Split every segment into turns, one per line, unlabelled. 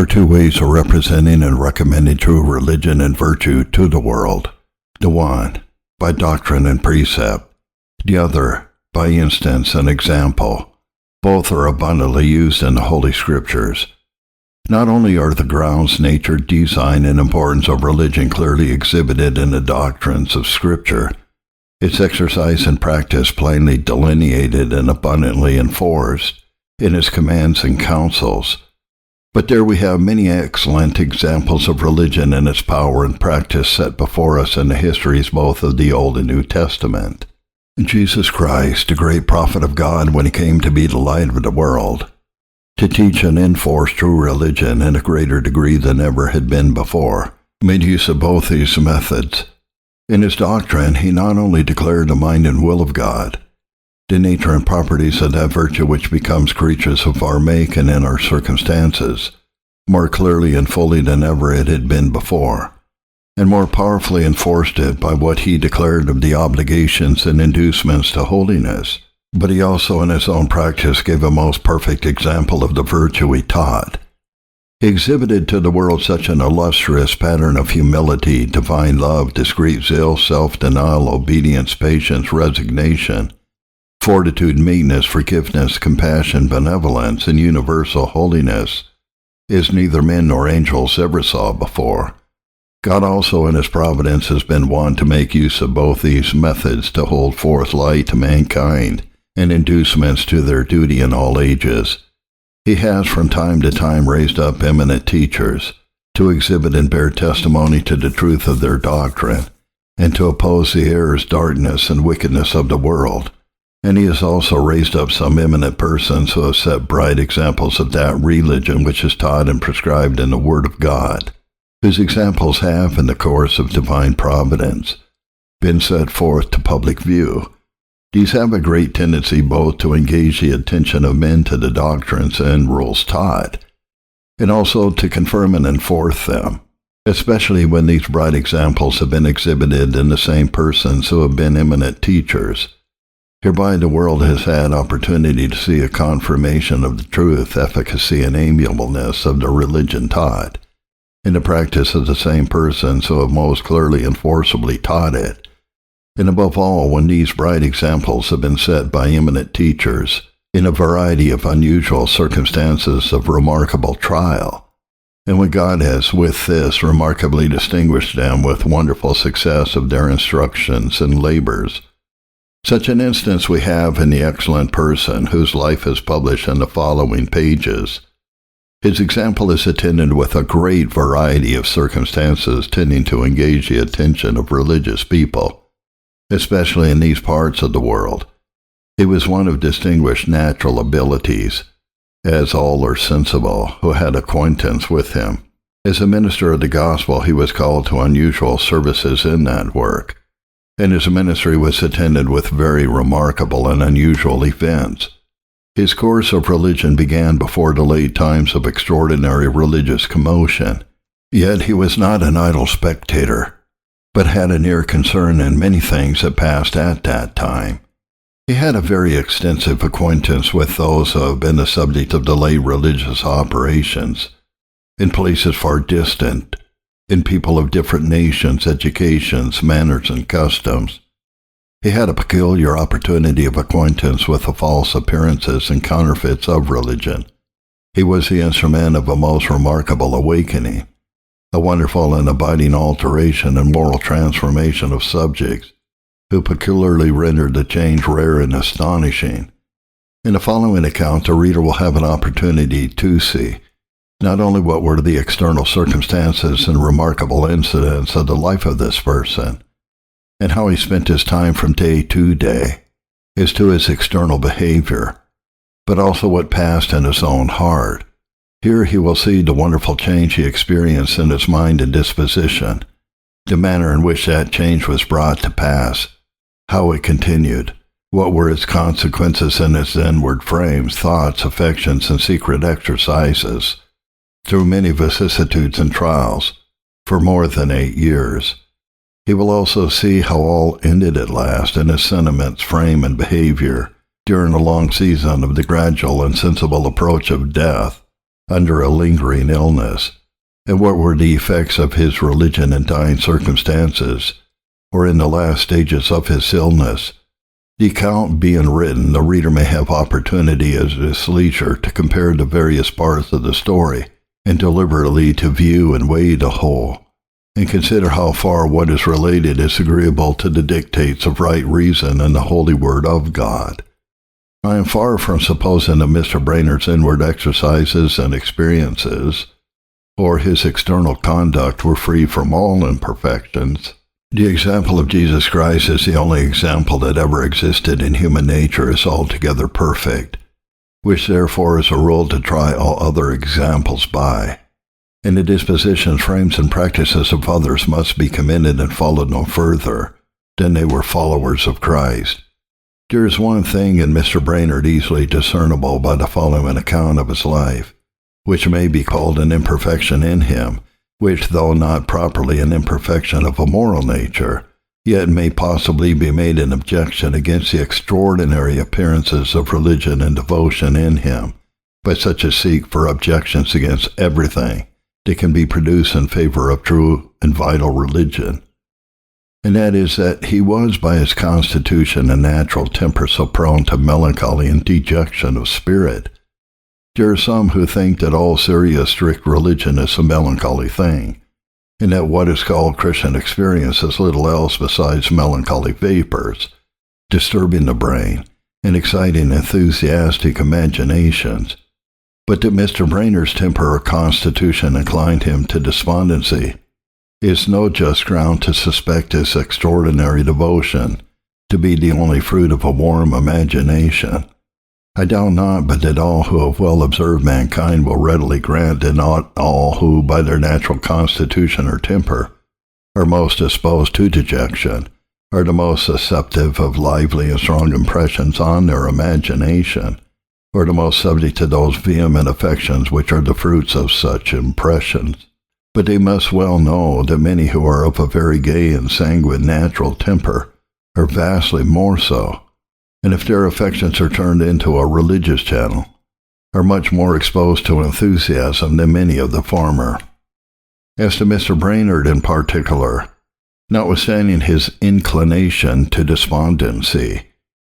There are two ways of representing and recommending true religion and virtue to the world. The one, by doctrine and precept. The other, by instance and example. Both are abundantly used in the Holy Scriptures. Not only are the grounds, nature, design, and importance of religion clearly exhibited in the doctrines of Scripture, its exercise and practice plainly delineated and abundantly enforced in its commands and counsels, but there we have many excellent examples of religion and its power and practice set before us in the histories both of the Old and New Testament. Jesus Christ, the great prophet of God when he came to be the light of the world, to teach and enforce true religion in a greater degree than ever had been before, made use of both these methods. In his doctrine, he not only declared the mind and will of God, the nature and properties of that virtue which becomes creatures of our make and in our circumstances, more clearly and fully than ever it had been before, and more powerfully enforced it by what he declared of the obligations and inducements to holiness, but he also in his own practice gave a most perfect example of the virtue he taught. He exhibited to the world such an illustrious pattern of humility, divine love, discreet zeal, self-denial, obedience, patience, resignation, fortitude, meekness, forgiveness, compassion, benevolence, and universal holiness, as neither men nor angels ever saw before. God also in his providence has been wont to make use of both these methods to hold forth light to mankind and inducements to their duty in all ages. He has from time to time raised up eminent teachers to exhibit and bear testimony to the truth of their doctrine and to oppose the errors, darkness, and wickedness of the world. And he has also raised up some eminent persons who have set bright examples of that religion which is taught and prescribed in the Word of God, whose examples have, in the course of divine providence, been set forth to public view. These have a great tendency both to engage the attention of men to the doctrines and rules taught, and also to confirm and enforce them, especially when these bright examples have been exhibited in the same persons who have been eminent teachers. Hereby the world has had opportunity to see a confirmation of the truth, efficacy, and amiableness of the religion taught, in the practice of the same persons who have most clearly and forcibly taught it. And above all, when these bright examples have been set by eminent teachers in a variety of unusual circumstances of remarkable trial, and when God has with this remarkably distinguished them with wonderful success of their instructions and labors. Such an instance we have in the excellent person whose life is published in the following pages. His example is attended with a great variety of circumstances tending to engage the attention of religious people, especially in these parts of the world. He was one of distinguished natural abilities, as all are sensible who had acquaintance with him. As a minister of the gospel, he was called to unusual services in that work, and his ministry was attended with very remarkable and unusual events. His course of religion began before the late times of extraordinary religious commotion, yet he was not an idle spectator, but had a near concern in many things that passed at that time. He had a very extensive acquaintance with those who have been the subject of the late religious operations, in places far distant, in people of different nations, educations, manners, and customs. He had a peculiar opportunity of acquaintance with the false appearances and counterfeits of religion. He was the instrument of a most remarkable awakening, a wonderful and abiding alteration and moral transformation of subjects, who peculiarly rendered the change rare and astonishing. In the following account, the reader will have an opportunity to see not only what were the external circumstances and remarkable incidents of the life of this person, and how he spent his time from day to day, as to his external behavior, but also what passed in his own heart. Here he will see the wonderful change he experienced in his mind and disposition, the manner in which that change was brought to pass, how it continued, what were its consequences in his inward frames, thoughts, affections, and secret exercises, through many vicissitudes and trials, for more than 8 years. He will also see how all ended at last in his sentiments, frame, and behavior during a long season of the gradual and sensible approach of death, under a lingering illness, and what were the effects of his religion in dying circumstances, or in the last stages of his illness. The account being written, the reader may have opportunity at his leisure to compare the various parts of the story, and deliberately to view and weigh the whole, and consider how far what is related is agreeable to the dictates of right reason and the holy word of God. I am far from supposing that Mr. Brainerd's inward exercises and experiences, or his external conduct, were free from all imperfections. The example of Jesus Christ is the only example that ever existed in human nature is altogether perfect, which therefore is a rule to try all other examples by. And the dispositions, frames, and practices of others must be commended and followed no further than they were followers of Christ. There is one thing in Mr. Brainerd easily discernible by the following account of his life, which may be called an imperfection in him, which, though not properly an imperfection of a moral nature, yet may possibly be made an objection against the extraordinary appearances of religion and devotion in him, by such as seek for objections against everything that can be produced in favor of true and vital religion. And that is that he was by his constitution and natural temper so prone to melancholy and dejection of spirit. There are some who think that all serious, strict religion is a melancholy thing, and that what is called Christian experience is little else besides melancholy vapors, disturbing the brain and exciting enthusiastic imaginations, but that Mr. Brainerd's temper or constitution inclined him to despondency is no just ground to suspect his extraordinary devotion to be the only fruit of a warm imagination. I doubt not but that all who have well observed mankind will readily grant that not all who by their natural constitution or temper are most disposed to dejection are the most susceptive of lively and strong impressions on their imagination, or the most subject to those vehement affections which are the fruits of such impressions. But they must well know that many who are of a very gay and sanguine natural temper are vastly more so, and if their affections are turned into a religious channel, are much more exposed to enthusiasm than many of the former. As to Mr. Brainerd in particular, notwithstanding his inclination to despondency,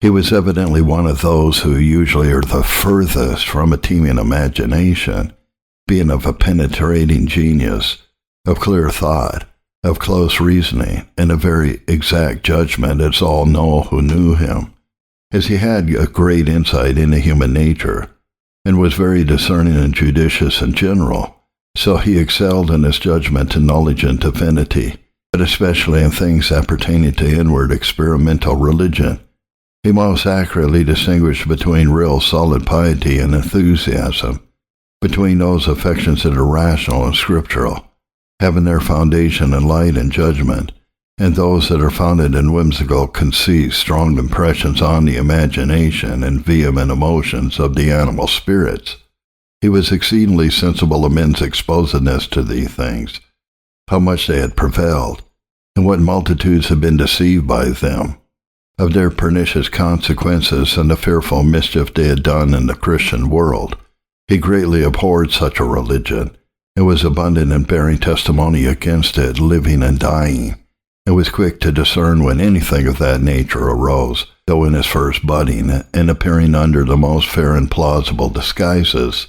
he was evidently one of those who usually are the furthest from a teeming imagination, being of a penetrating genius, of clear thought, of close reasoning, and a very exact judgment, as all know who knew him, as he had a great insight into human nature, and was very discerning and judicious in general, so he excelled in his judgment and knowledge and divinity, but especially in things appertaining to inward experimental religion. He most accurately distinguished between real solid piety and enthusiasm, between those affections that are rational and scriptural, having their foundation in light and judgment, and those that are founded in whimsical conceits, strong impressions on the imagination, and vehement emotions of the animal spirits. He was exceedingly sensible of men's exposedness to these things, how much they had prevailed, and what multitudes had been deceived by them, of their pernicious consequences and the fearful mischief they had done in the Christian world. He greatly abhorred such a religion, and was abundant in bearing testimony against it, living and dying, and was quick to discern when anything of that nature arose, though in his first budding, and appearing under the most fair and plausible disguises.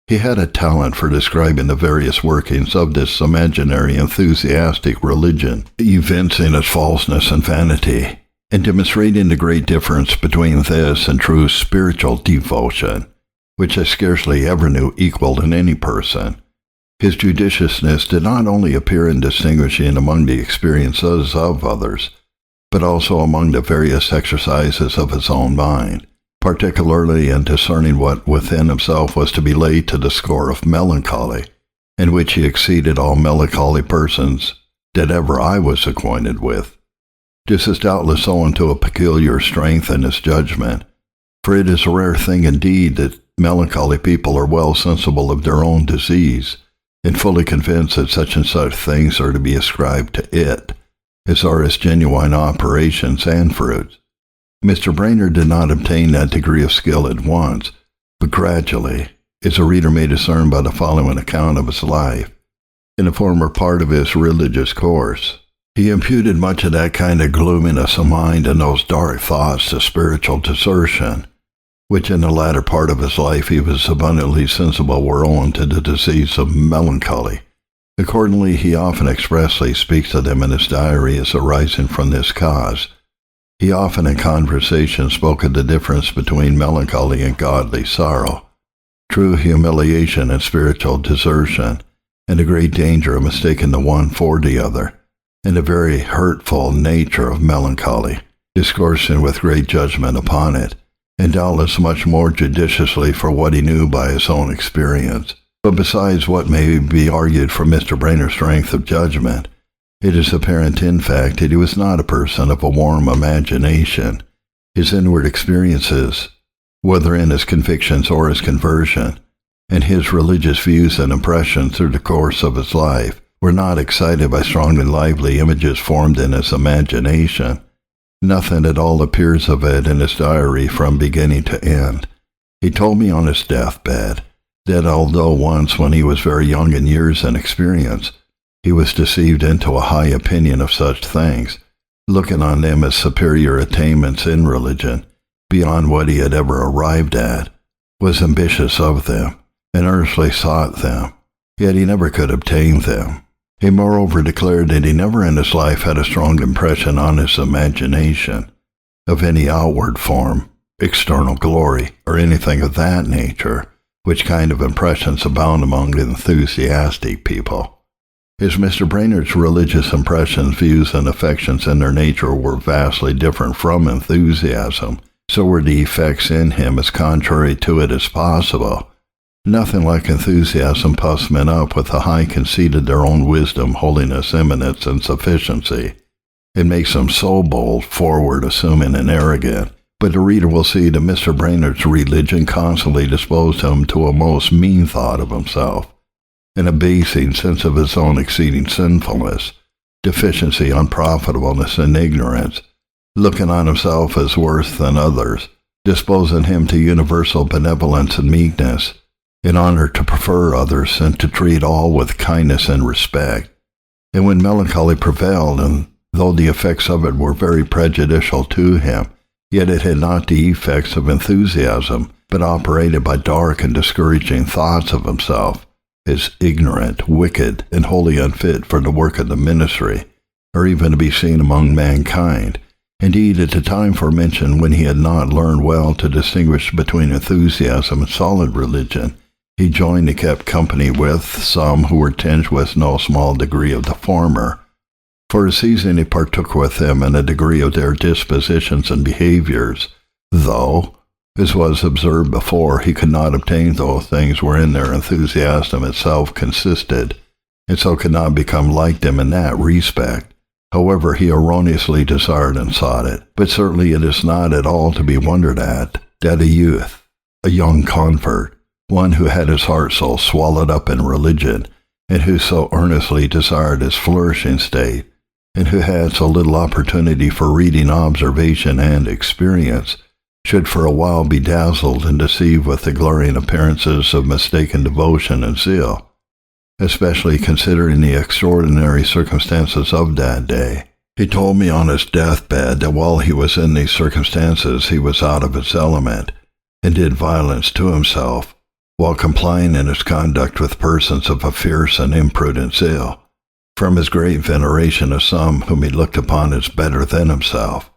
He had a talent for describing the various workings of this imaginary enthusiastic religion, evincing its falseness and vanity, and demonstrating the great difference between this and true spiritual devotion, which I scarcely ever knew equaled in any person. His judiciousness did not only appear in distinguishing among the experiences of others, but also among the various exercises of his own mind, particularly in discerning what within himself was to be laid to the score of melancholy, in which he exceeded all melancholy persons that ever I was acquainted with. This is doubtless owing to a peculiar strength in his judgment, for it is a rare thing indeed that melancholy people are well sensible of their own disease, and fully convinced that such and such things are to be ascribed to it, as are its genuine operations and fruits. Mr. Brainerd did not obtain that degree of skill at once, but gradually, as the reader may discern by the following account of his life. In the former part of his religious course, he imputed much of that kind of gloominess of mind and those dark thoughts to spiritual desertion, which in the latter part of his life he was abundantly sensible were owing to the disease of melancholy. Accordingly, he often expressly speaks of them in his diary as arising from this cause. He often in conversation spoke of the difference between melancholy and godly sorrow, true humiliation and spiritual desertion, and the great danger of mistaking the one for the other, and the very hurtful nature of melancholy, discoursing with great judgment upon it, and doubtless much more judiciously for what he knew by his own experience. But besides what may be argued for Mr. Brainerd's strength of judgment, it is apparent in fact that he was not a person of a warm imagination. His inward experiences, whether in his convictions or his conversion, and his religious views and impressions through the course of his life, were not excited by strong and lively images formed in his imagination. Nothing at all appears of it in his diary from beginning to end. He told me on his deathbed that although once when he was very young in years and experience, he was deceived into a high opinion of such things, looking on them as superior attainments in religion, beyond what he had ever arrived at, was ambitious of them, and earnestly sought them, yet he never could obtain them. He moreover declared that he never in his life had a strong impression on his imagination, of any outward form, external glory, or anything of that nature, which kind of impressions abound among enthusiastic people. As Mr. Brainerd's religious impressions, views, and affections in their nature were vastly different from enthusiasm, so were the effects in him as contrary to it as possible. Nothing like enthusiasm puffs men up with a high conceit of their own wisdom, holiness, eminence, and sufficiency. It makes them so bold, forward, assuming, and arrogant. But the reader will see that Mr. Brainerd's religion constantly disposed him to a most mean thought of himself, an abasing sense of his own exceeding sinfulness, deficiency, unprofitableness, and ignorance, looking on himself as worse than others, disposing him to universal benevolence and meekness, in honor to prefer others and to treat all with kindness and respect. And when melancholy prevailed, and though the effects of it were very prejudicial to him, yet it had not the effects of enthusiasm, but operated by dark and discouraging thoughts of himself, as ignorant, wicked, and wholly unfit for the work of the ministry, or even to be seen among mankind. Indeed, at the time forementioned, when he had not learned well to distinguish between enthusiasm and solid religion, he joined and kept company with some who were tinged with no small degree of the former. For a season he partook with them in a degree of their dispositions and behaviors, though, as was observed before, he could not obtain those things wherein their enthusiasm itself consisted, and so could not become like them in that respect. However, he erroneously desired and sought it. But certainly it is not at all to be wondered at that a youth, a young convert, one who had his heart so swallowed up in religion, and who so earnestly desired its flourishing state, and who had so little opportunity for reading, observation, and experience, should for a while be dazzled and deceived with the glaring appearances of mistaken devotion and zeal, especially considering the extraordinary circumstances of that day. He told me on his deathbed that while he was in these circumstances he was out of his element, and did violence to himself, while complying in his conduct with persons of a fierce and imprudent zeal, from his great veneration of some whom he looked upon as better than himself,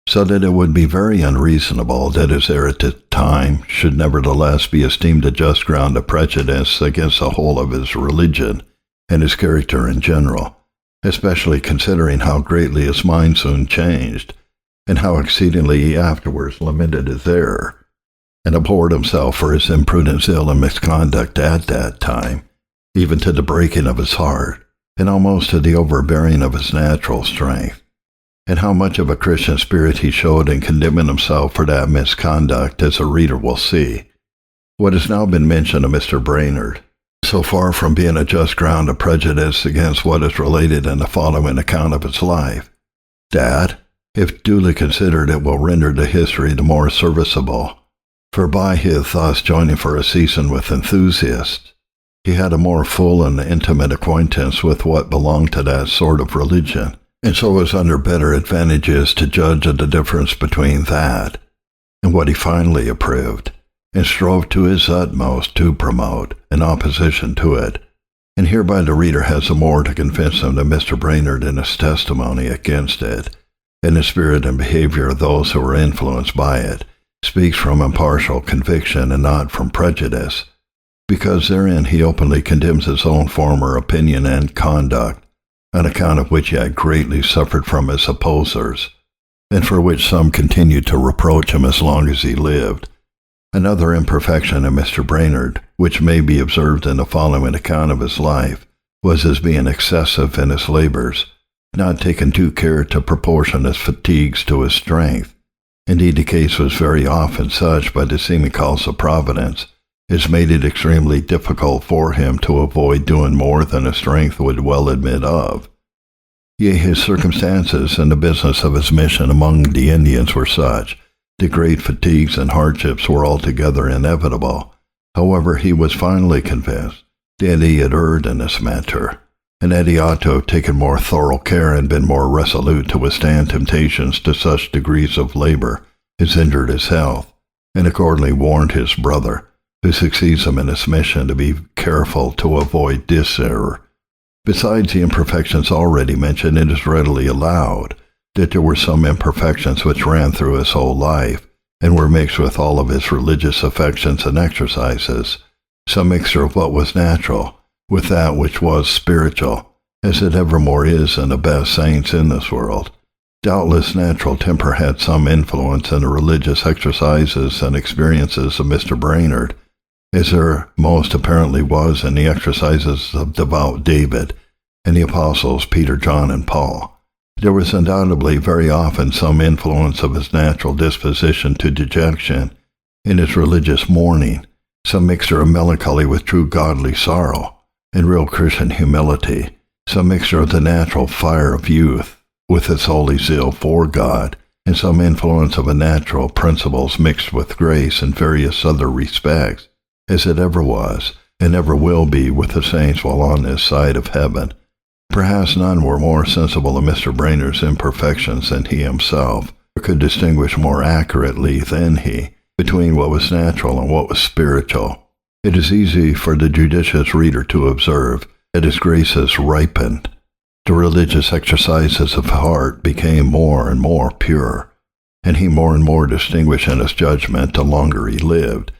so that it would be very unreasonable that his error at the time should nevertheless be esteemed a just ground of prejudice against the whole of his religion and his character in general, especially considering how greatly his mind soon changed, and how exceedingly he afterwards lamented his error, and abhorred himself for his imprudent zeal and misconduct at that time, even to the breaking of his heart, and almost to the overbearing of his natural strength, and how much of a Christian spirit he showed in condemning himself for that misconduct, as the reader will see. What has now been mentioned of Mr. Brainerd, so far from being a just ground of prejudice against what is related in the following account of his life, that, if duly considered, it will render the history the more serviceable, For by his thus joining for a season with enthusiasts, he had a more full and intimate acquaintance with what belonged to that sort of religion, and so was under better advantages to judge of the difference between that and what he finally approved, and strove to his utmost to promote, in opposition to it. And hereby the reader has the more to convince him that Mr. Brainerd in his testimony against it, and the spirit and behavior of those who were influenced by it, speaks from impartial conviction and not from prejudice, because therein he openly condemns his own former opinion and conduct, on account of which he had greatly suffered from his opposers, and for which some continued to reproach him as long as he lived. Another imperfection in Mr. Brainerd, which may be observed in the following account of his life, was his being excessive in his labors, not taking due care to proportion his fatigues to his strength. Indeed, the case was very often such by the seeming cause of Providence, as made it extremely difficult for him to avoid doing more than his strength would well admit of. Yea, his circumstances and the business of his mission among the Indians were such that great fatigues and hardships were altogether inevitable. However, he was finally convinced that he had erred in this matter, and that he ought to have taken more thorough care and been more resolute to withstand temptations to such degrees of labor as injured his health, and accordingly warned his brother, who succeeds him in his mission, to be careful to avoid this error. Besides the imperfections already mentioned, it is readily allowed that there were some imperfections which ran through his whole life, and were mixed with all of his religious affections and exercises, some mixture of what was natural with that which was spiritual, as it evermore is in the best saints in this world. Doubtless natural temper had some influence in the religious exercises and experiences of Mr. Brainerd, as there most apparently was in the exercises of devout David and the apostles Peter, John, and Paul. There was undoubtedly very often some influence of his natural disposition to dejection in his religious mourning, some mixture of melancholy with true godly sorrow and real Christian humility, some mixture of the natural fire of youth with its holy zeal for God, and some influence of a natural principles mixed with grace in various other respects, as it ever was and ever will be with the saints while on this side of heaven. Perhaps none were more sensible of Mr. Brainerd's imperfections than he himself, or could distinguish more accurately than he between what was natural and what was spiritual. It is easy for the judicious reader to observe that his graces ripened. The religious exercises of heart became more and more pure, and he more and more distinguished in his judgment the longer he lived.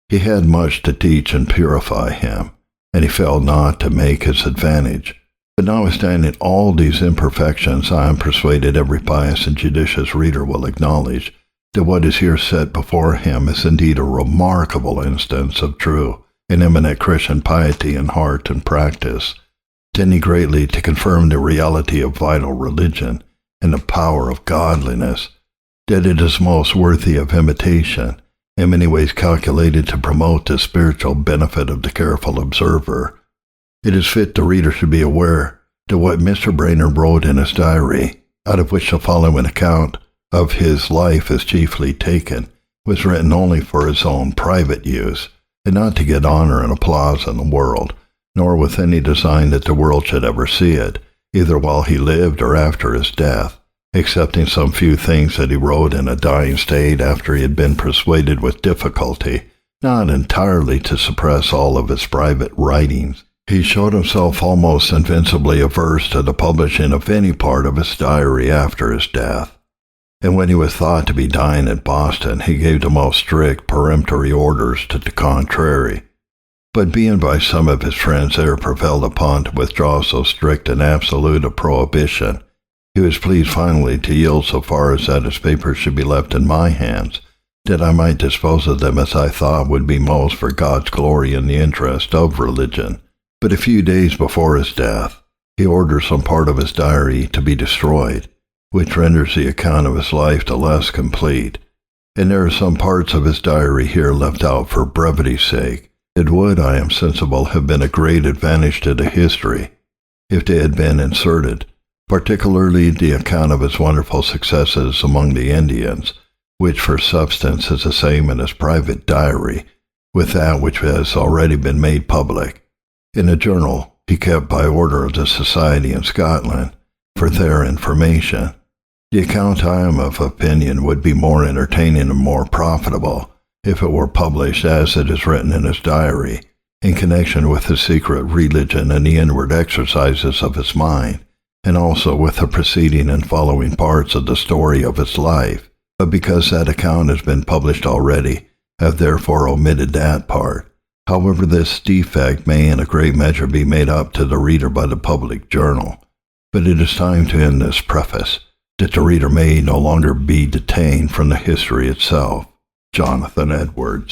He had much to teach and purify him, and he failed not to make his advantage. But notwithstanding all these imperfections, I am persuaded every pious and judicious reader will acknowledge that what is here set before him is indeed a remarkable instance of true and eminent Christian piety in heart and practice, tending greatly to confirm the reality of vital religion and the power of godliness, that it is most worthy of imitation, in many ways calculated to promote the spiritual benefit of the careful observer. It is fit the reader should be aware that what Mr. Brainerd wrote in his diary, out of which the following account of his life is chiefly taken, was written only for his own private use, and not to get honor and applause in the world, nor with any design that the world should ever see it, either while he lived or after his death, excepting some few things that he wrote in a dying state after he had been persuaded with difficulty not entirely to suppress all of his private writings. He showed himself almost invincibly averse to the publishing of any part of his diary after his death, and when he was thought to be dying at Boston, he gave the most strict peremptory orders to the contrary. But being by some of his friends there prevailed upon to withdraw so strict and absolute a prohibition, he was pleased finally to yield so far as that his papers should be left in my hands, that I might dispose of them as I thought would be most for God's glory and the interest of religion. But a few days before his death, he ordered some part of his diary to be destroyed, which renders the account of his life the less complete, and there are some parts of his diary here left out for brevity's sake. It would, I am sensible, have been a great advantage to the history if they had been inserted, particularly the account of his wonderful successes among the Indians, which for substance is the same in his private diary, with that which has already been made public, in a journal he kept by order of the Society in Scotland, for their information. The account I am of opinion would be more entertaining and more profitable if it were published as it is written in his diary, in connection with his secret religion and the inward exercises of his mind, and also with the preceding and following parts of the story of his life. But because that account has been published already, I have therefore omitted that part. However, this defect may in a great measure be made up to the reader by the public journal. But it is time to end this preface, that the reader may no longer be detained from the history itself. Jonathan Edwards.